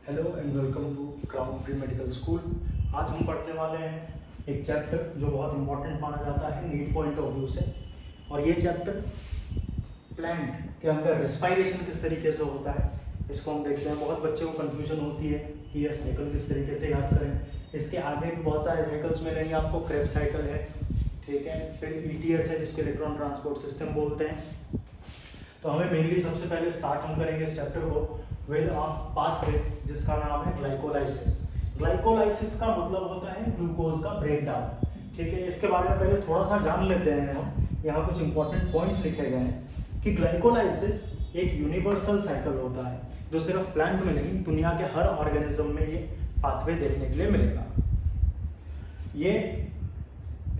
Hello and welcome to Crown pre medical school. आज हम पढ़ने वाले हैं एक चैप्टर जो बहुत इंपॉर्टेंट माना जाता है नीड पॉइंट ऑफ व्यू से। और ये चैप्टर प्लांट के अंदर रेस्पायरेशन किस तरीके से होता है इसको हम देखते हैं। बहुत बच्चों को कंफ्यूजन होती है कि ये साइकिल किस तरीके से याद करें। इसके आगे भी बहुत सारे साइकिल्स मिलेंगे आपको। क्रेब्स साइकिल है, ठीक है, फिर ETS है जिसको इलेक्ट्रॉन ट्रांसपोर्ट सिस्टम बोलते हैं। तो हमें मेनली सबसे पहले स्टार्ट हम करेंगे इस चैप्टर को विद अ पाथवे जिसका नाम है ग्लाइकोलाइसिस। ग्लाइकोलाइसिस का मतलब होता है ग्लूकोज का ब्रेकडाउन, ठीक है। इसके बारे में पहले थोड़ा सा जान लेते हैं हम। यहाँ कुछ इंपॉर्टेंट पॉइंट्स लिखे गए हैं कि ग्लाइकोलाइसिस एक यूनिवर्सल साइकिल होता है जो सिर्फ प्लांट में नहीं, दुनिया के हर ऑर्गेनिज्म में ये पाथवे देखने के लिए मिलेगा। ये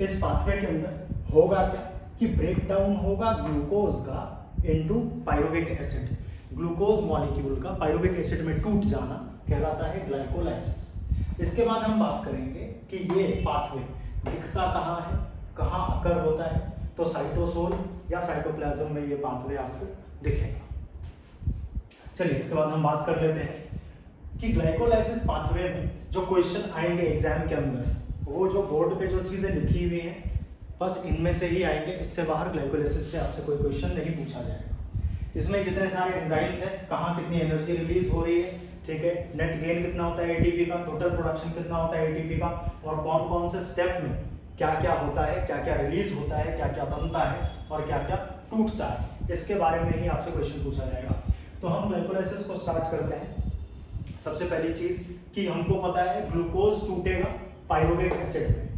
इस पाथवे के अंदर होगा क्या कि ब्रेकडाउन होगा ग्लूकोज का into pyruvic acid. Glucose molecule का पायरुविक एसिड में टूट जाना कहलाता है ग्लाइकोलाइसिस। इसके बाद हम बात करेंगे कि ये पाथवे दिखता कहाँ है, कहाँ अकर होता है। तो साइटोसोल या साइटोप्लाज्म में ये पाथवे आपको दिखेगा। चलिए इसके बाद हम बात कर लेते हैं कि ग्लाइकोलाइसिस पाथवे में जो क्वेश्चन आएंगे एग्जाम के अंदर, वो जो बोर्ड पे जो चीजें लिखी हुई हैं बस इनमें से ही आएंगे। इससे बाहर ग्लाइकोलाइसिस से आपसे कोई क्वेश्चन नहीं पूछा जाएगा। इसमें जितने सारे एंजाइम्स हैं, कहाँ कितनी एनर्जी रिलीज हो रही है, ठीक है, नेट गेन कितना होता है एटीपी का, टोटल प्रोडक्शन कितना होता है एटीपी का, और कौन कौन से स्टेप में क्या क्या होता है, क्या क्या रिलीज होता है, क्या क्या बनता है और क्या क्या टूटता है, इसके बारे में ही आपसे क्वेश्चन पूछा जाएगा। तो हम ग्लाइकोलाइसिस को स्टार्ट करते हैं। सबसे पहली चीज कि हमको पता है ग्लूकोज टूटेगा पायरुविक एसिड में,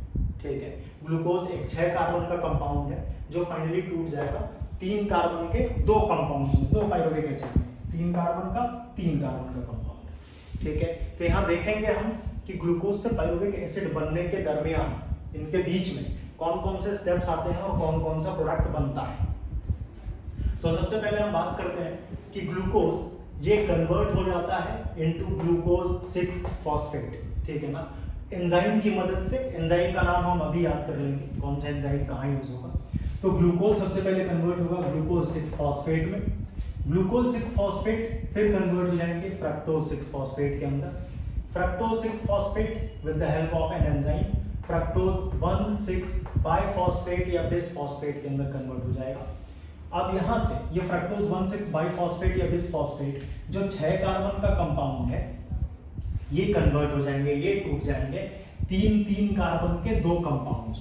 ठीक है। ग्लूकोज एक 6 कार्बन का कंपाउंड है जो फाइनली टूट जाएगा 3 कार्बन के 2 कंपाउंड्स में, 2 पायरुविक एसिड में, 3 कार्बन का 3 कार्बन का कंपाउंड, ठीक है। तो यहाँ देखेंगे हम कि ग्लूकोज से पायरुविक एसिड बनने के दरमियान इनके बीच में कौन कौन से स्टेप्स आते हैं और कौन कौन सा प्रोडक्ट बनता है। तो सबसे पहले हम बात करते हैं कि ग्लूकोज ये कन्वर्ट हो जाता है इनटू ग्लूकोज 6 फॉस्फेट, ठीक है ना, एंजाइम की मदद से। एंजाइम का नाम हम अभी याद कर लेंगे, कौन सा एंजाइम कहाँ यूज होगा। तो ग्लूकोज सबसे पहले कन्वर्ट होगा ग्लूकोज 6 फॉस्फेट में। ग्लूकोज 6 फॉस्फेट फिर कन्वर्ट हो जाएंगे फ्रक्टोज 6 फॉस्फेट के अंदर। Fructose 6 phosphate with the help of an enzyme fructose 1,6 biphosphate या बिसफॉस्फेट के अंदर कन्वर्ट हो जाएगा। अब यहाँ से ये फ्रक्टोज 1,6 बाइफॉस्फेट या बिसफॉस्फेट जो 6 कार्बन का कंपाउंड है ये कन्वर्ट हो जाएंगे, ये टूट जाएंगे 3 कार्बन के 2 कंपाउंड्स।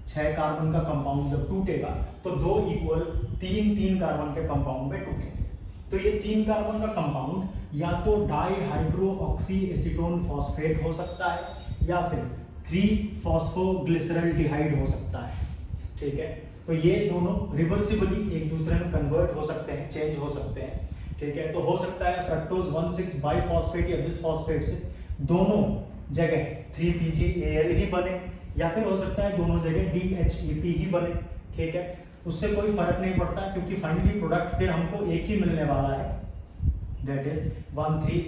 6 कार्बन का कंपाउंड जब टूटेगा तो 2 इक्वल 3 कार्बन के कंपाउंड में टूटेंगे। तो ये 3 कार्बन का कंपाउंड या तो डाइहाइड्रोऑक्सी एसीटोन फॉस्फेट हो सकता है या फिर 3-फॉस्फोग्लिसरल्डिहाइड हो सकता है, ठीक है। तो ये दोनों रिवर्सिबली एक दूसरे में कन्वर्ट हो सकते हैं, चेंज हो सकते हैं, ठीक है। तो हो सकता है फ्रक्टोज 1,6 बाइफॉस्फेट या बिसफॉस्फेट से दोनों जगह 3PgAl ही बने या फिर हो सकता है दोनों जगह DHEP ही बने, ठीक है। उससे कोई फर्क नहीं पड़ता क्योंकि फाइनली प्रोडक्ट फिर हमको एक ही मिलने वाला है, दैट इज 1,3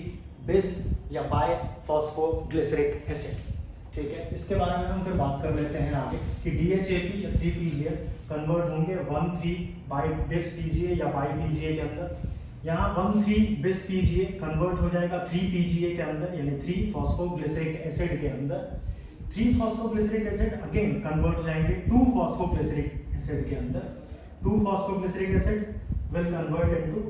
बिस या बाइफॉस्फोग्लिसरिक एसिड, ठीक है। इसके बारे में हम फिर बात कर लेते हैं आगे कि DHAP या 3PGA कन्वर्ट होंगे 1,3 बाई बिस PGA या बाई PGA के अंदर। यहाँ 1,3 बिस PGA कन्वर्ट हो जाएगा 3PGA के अंदर, यानी 3-फॉस्फोग्लिसरिक एसिड के अंदर। 3-फॉस्फोग्लिसरिक एसिड अगेन कन्वर्ट हो जाएंगे 2-फॉस्फोग्लिसरिक एसिड के अंदर। Two phosphoglyceric acid will convert into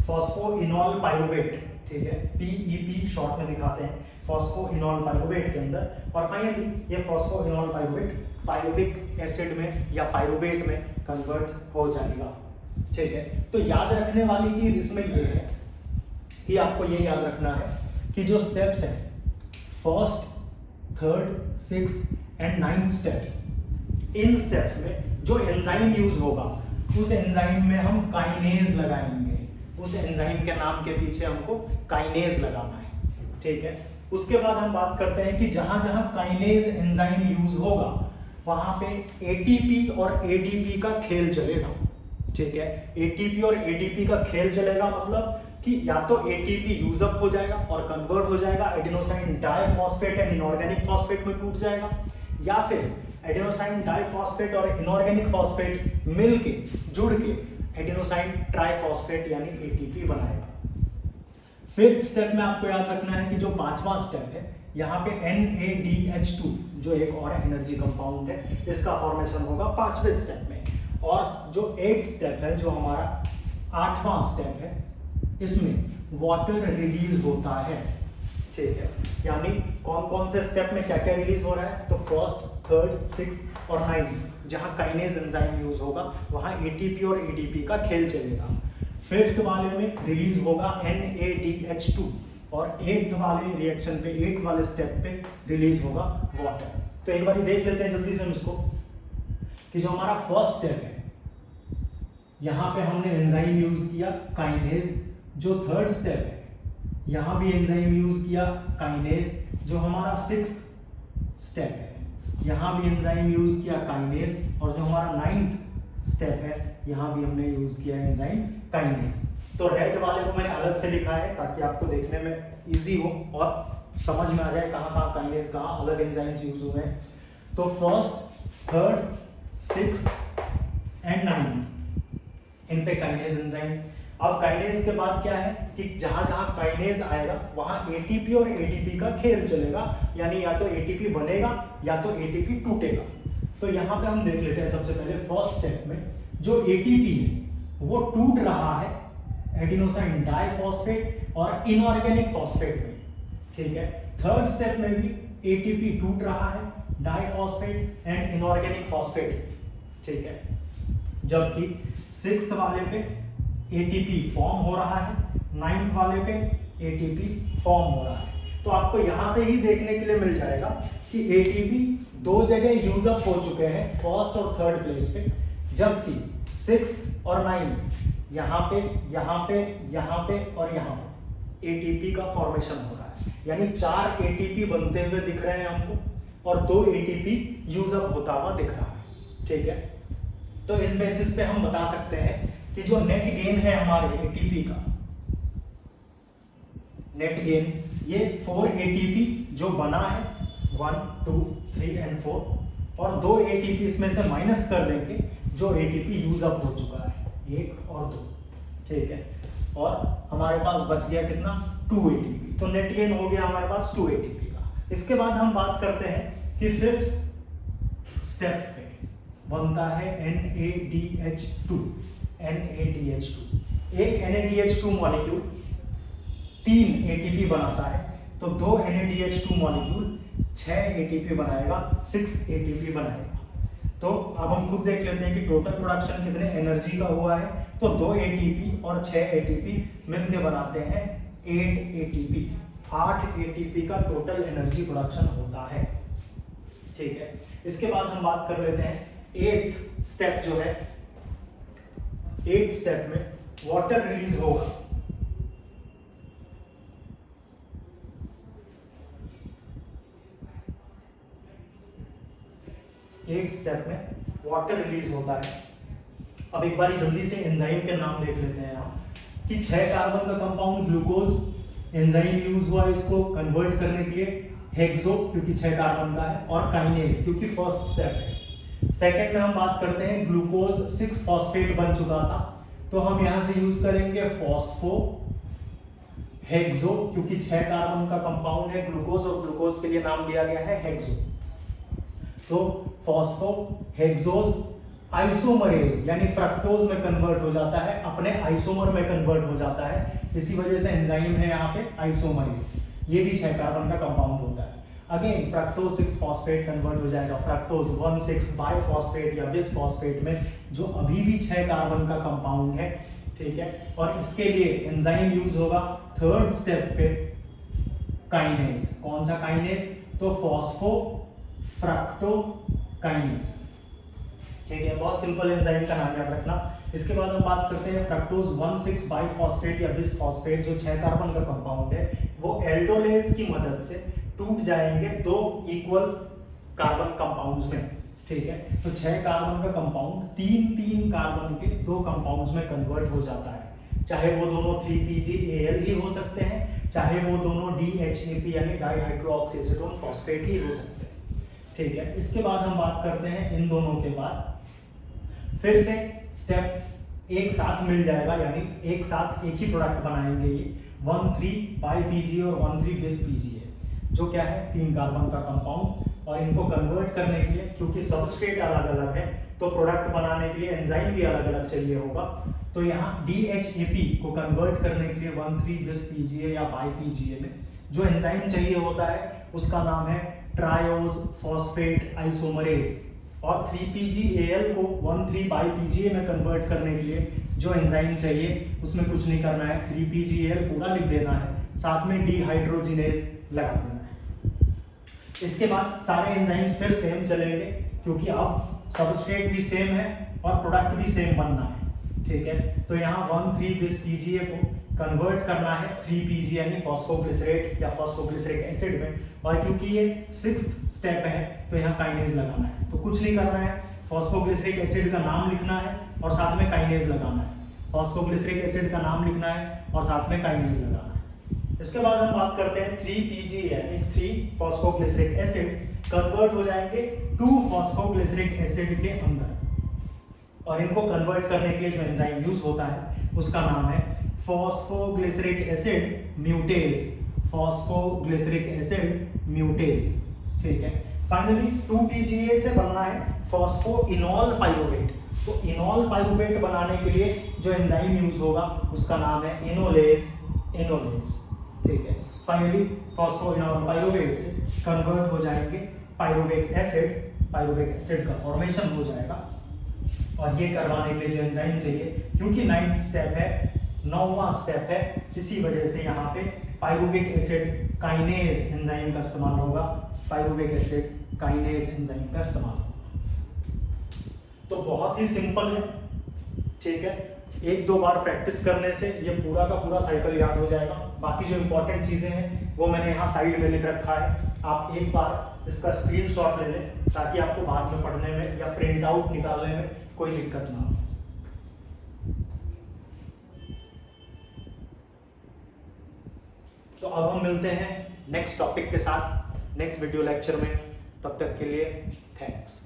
phosphoenol pyruvate, ठीक है, PEP शॉर्ट में दिखाते हैं, फॉस्फोइनॉल पाइरुवेट के अंदर। और फाइनली ये फॉस्फोइनॉल पाइरुवेट पायरुविक एसिड में या पाइरुवेट में कन्वर्ट हो जाएगा, ठीक है। तो याद रखने वाली चीज इसमें ये है कि आपको ये याद रखना है कि जो स्टेप्स हैं 1st, 3rd, 6th and 9th step, in steps में जो एंजाइम यूज होगा उस एंजाइम में हम काइनेज लगाएंगे। उस एंजाइम के नाम के पीछे हमको काइनेज लगाना है, ठीक है। उसके बाद हम बात करते हैं कि जहां जहां काइनेज एंजाइम यूज होगा वहां पे ATP और ADP का खेल चलेगा, ठीक है। ATP और ADP का खेल चलेगा मतलब कि या तो ATP यूज अप हो जाएगा और कन्वर्ट हो जाएगा adenosine diphosphate and inorganic phosphate में टूट जाएगा, या फिर एडेनोसाइन डाइफॉस्फेट और इनऑर्गेनिक फॉस्फेट मिलके जुड़ के एडेनोसाइन ट्राइफॉस्फेट यानी ATP बनाएगा। फिफ्थ स्टेप में आपको याद रखना है कि जो पांचवा स्टेप है यहाँ पे NADH2 जो एक और एनर्जी कंपाउंड है, इसका फॉर्मेशन होगा पांचवें स्टेप में। और जो एट्थ स्टेप है, जो हमारा आठवां स्टेप है, इसमें वाटर रिलीज होता है। ठीक है, यानी कौन कौन से स्टेप में क्या क्या रिलीज हो रहा है, तो फर्स्ट, थर्ड, सिक्स्थ और नाइन्थ जहां काइनेज एंजाइम यूज होगा वहां एटीपी और एडीपी का खेल चलेगा। फिफ्थ वाले में रिलीज होगा NADH2 और एट्थ वाले रिएक्शन पे, एट्थ वाले स्टेप पे रिलीज होगा वाटर। तो एक बार देख लेते हैं जल्दी से हम इसको कि जो हमारा फर्स्ट स्टेप है यहाँ पे हमने एंजाइम यूज किया काइनेज। जो थर्ड स्टेप है यहाँ भी एंजाइम यूज किया काइनेज। जो हमारा सिक्स्थ स्टेप है यहाँ भी एंजाइम यूज किया काइनेज। और जो हमारा नाइन्थ स्टेप है यहाँ भी हमने यूज किया एंजाइम काइनेज। तो रेड वाले को मैंने अलग से लिखा है ताकि आपको देखने में इजी हो और समझ में आ जाए कहाँ कहाँ काइनेज, कहाँ अलग एंजाइम्स यूज हुए हैं। तो first, third, sixth and ninth इन पे काइनेज एंजाइम। अब काइनेज के बाद क्या है कि जहां जहां काइनेज आएगा वहां एटीपी और एडीपी का खेल चलेगा, यानी या तो एटीपी बनेगा या तो एटीपी टूटेगा। तो यहाँ पे हम देख लेते हैं सबसे पहले फर्स्ट स्टेप में जो एटीपी है वो टूट रहा है एडिनोसाइन डाइफॉस्फेट और इनऑर्गेनिक फॉस्फेट में। ठीक है, थर्ड स्टेप में भी एटीपी टूट रहा है डाइफॉस्फेट एंड इनऑर्गेनिक फॉस्फेट। ठीक है, जबकि सिक्स्थ वाले पे एटीपी फॉर्म हो रहा है, नाइन्थ वाले पे एटीपी फॉर्म हो रहा है। तो आपको यहां से ही देखने के लिए मिल जाएगा कि एटीपी दो जगह यूज अप हो चुके हैं, फर्स्ट और थर्ड प्लेस पे, जबकि सिक्स्थ और नाइन्थ यहाँ पे यहाँ पे यहाँ पे और यहाँ पे एटीपी का फॉर्मेशन हो रहा है। यानी 4 एटीपी बनते हुए दिख रहे हैं हमको और 2 एटीपी यूज अप होता हुआ दिख रहा है। ठीक है, तो इस बेसिस पे हम बता सकते हैं कि जो नेट गेन है हमारे एटीपी का, नेट गेन ये 4 एटीपी जो बना है 1, 2, 3 एंड 4 और 2 एटीपी इसमें से माइनस कर देंगे जो एटीपी यूज अप हो चुका है, 1 और 2। ठीक है, और हमारे पास बच गया कितना, 2 एटीपी। तो नेट गेन हो गया हमारे पास 2 एटीपी का। इसके बाद हम बात करते हैं कि फिफ्थ स्टेप पे बनता है NADH2। NADH2 एक NADH2 मॉलिक्यूल 3 एटीपी बनाता है, तो 2 NADH2 मॉलिक्यूल 6 एटीपी बनाएगा, 6 एटीपी बनाएगा। तो अब हम खुद देख लेते हैं कि टोटल प्रोडक्शन कितने एनर्जी का हुआ है, तो 2 एटीपी और 6 एटीपी मिलकर बनाते हैं 8 एटीपी। 8 एटीपी का टोटल एनर्जी प्रोडक्शन होता है। ठीक है, इसके बाद हम बात कर लेते हैं एट्थ स्टेप जो है, एट्थ स्टेप में वाटर रिलीज होगा। एट्थ स्टेप में वाटर रिलीज होता है। अब एक बार जल्दी से एंजाइम के नाम देख लेते हैं हम कि 6 कार्बन का कंपाउंड ग्लूकोज एंजाइम यूज हुआ इसको कन्वर्ट करने के लिए, हेक्सो क्योंकि 6 कार्बन का है और काइनेज क्योंकि फर्स्ट स्टेप है। सेकेंड में हम बात करते हैं ग्लूकोज 6 फॉस्फेट बन चुका था, तो हम यहां से यूज करेंगे फॉस्फो हेक्सो क्योंकि 6 कार्बन का कंपाउंड है ग्लूकोज और ग्लूकोज के लिए नाम दिया गया है हेक्सो। तो फॉस्फो हेक्सोज आइसोमरेज यानी फ्रक्टोज में कन्वर्ट हो जाता है, अपने आइसोमर में कन्वर्ट हो जाता है, इसी वजह से एंजाइम है यहाँ पे आइसोमरेज। ये भी 6 कार्बन का कंपाउंड होता है। अगेन फ्रक्टोज 6 फॉस्फेट कन्वर्ट हो जाएगा फ्रक्टोज 1,6 बाइफॉस्फेट या बिसफॉस्फेट में, जो अभी भी 6 कार्बन का कंपाउंड है। ठीक है, और इसके लिए एंजाइम यूज होगा थर्ड स्टेप पे काइनेज। कौन सा काइनेज, तो फॉस्फो फ्रक्टो काइनेज। ठीक है, बहुत सिंपल एंजाइम का नाम याद रखना। इसके बाद हम बात करते हैं फ्रक्टोज 1,6 बाइफॉस्फेट या बिसफॉस्फेट जो 6 कार्बन का कंपाउंड है, वो एल्डोलेज की मदद से टूट जाएंगे 2 इक्वल कार्बन कंपाउंड्स में। ठीक है, तो 6 कार्बन का कंपाउंड 3 कार्बन के 2 कंपाउंड्स में कन्वर्ट हो जाता है, चाहे वो दोनों 3PgAl ही हो सकते हैं, चाहे वो दोनों DHAP यानी डाइहाइड्रोक्सीएसीटोन फॉस्फेट ही हो सकते हैं। ठीक है, इसके बाद हम बात करते हैं इन दोनों के बाद फिर से स्टेप एक साथ मिल जाएगा, यानी एक साथ एक ही प्रोडक्ट बनाएंगे ये, 1,3 बाई पीजी और 1,3 बिस पीजी है, जो क्या है 3 कार्बन का कंपाउंड। और इनको कन्वर्ट करने के लिए, क्योंकि सबस्ट्रेट अलग अलग है तो प्रोडक्ट बनाने के लिए एंजाइम भी अलग अलग चाहिए होगा, तो यहाँ DHAP को कन्वर्ट करने के लिए 1,3 बिस पीजीए या बाई पीजीए में जो एंजाइम चाहिए होता है उसका नाम है ट्रायोज फॉस्फेट आइसोमरेज। और 3PGAL को 1,3 बाई पीजीए में कन्वर्ट करने के लिए जो एंजाइम चाहिए उसमें कुछ नहीं करना है, 3PGAL पूरा लिख देना है, साथ में डिहाइड्रोजिनेज लगा देना है। इसके बाद सारे एंजाइम्स फिर सेम चलेंगे, क्योंकि अब सबस्ट्रेट भी सेम है और प्रोडक्ट भी सेम बनना है, ठीक है। तो यहाँ 1,3 बिस पीजीए को कन्वर्ट करना है 3PG यानी फॉस्फोग्लिसरेट या फॉस्फोग्लिसरिक एसिड में, और क्योंकि ये 6th स्टेप है तो यहाँ काइनेज लगाना है। तो कुछ नहीं करना है, फॉस्फोग्लिसरिक एसिड का नाम लिखना है और साथ में काइनेज लगाना है, फॉस्फोग्लिसरिक एसिड का नाम लिखना है और साथ में काइनेज लगाना है। इसके बाद हम बात करते हैं 3PG यानी 3 फॉस्फोग्लिसरिक एसिड कन्वर्ट हो जाएंगे 2 फॉस्फोग्लिसरिक एसिड के अंदर, और इनको कन्वर्ट करने के लिए जो एंजाइम यूज होता है उसका नाम है फॉस्फोग्लिसरिक एसिड म्यूटेज, फॉस्फोग्लिसरिक एसिड म्यूटेज, ठीक है। फाइनली 2PGA से बनना है फॉस्फोइनॉल पाइरुवेट। तो इनॉल पाइरुवेट बनाने के लिए जो एंजाइम यूज होगा उसका नाम है इनोलेज, ठीक है। फाइनली फॉस्फोइनॉल पाइरुवेट से कन्वर्ट हो जाएंगे पाइरुवेट एसिड का फॉर्मेशन हो जाएगा। और ये करवाने के लिए जो एंजाइम चाहिए, क्योंकि 9th स्टेप है, 9वां स्टेप है, इसी वजह से यहाँ पे पाइरुविक एसिड काइनेज एंजाइम का इस्तेमाल होगा, पाइरुविक एसिड काइनेज एंजाइम का इस्तेमाल होगा। तो बहुत ही सिंपल है, ठीक है। 1-2 बार प्रैक्टिस करने से ये पूरा का पूरा साइकिल याद हो जाएगा। बाकी जो इंपॉर्टेंट चीजें हैं वो मैंने यहाँ साइड में लिख रखा है, आप एक बार इसका स्क्रीनशॉट ले लें ताकि आपको बाद में पढ़ने में या प्रिंट आउट निकालने में कोई दिक्कत ना हो। तो अब हम मिलते हैं नेक्स्ट टॉपिक के साथ नेक्स्ट वीडियो लेक्चर में, तब तक के लिए थैंक्स।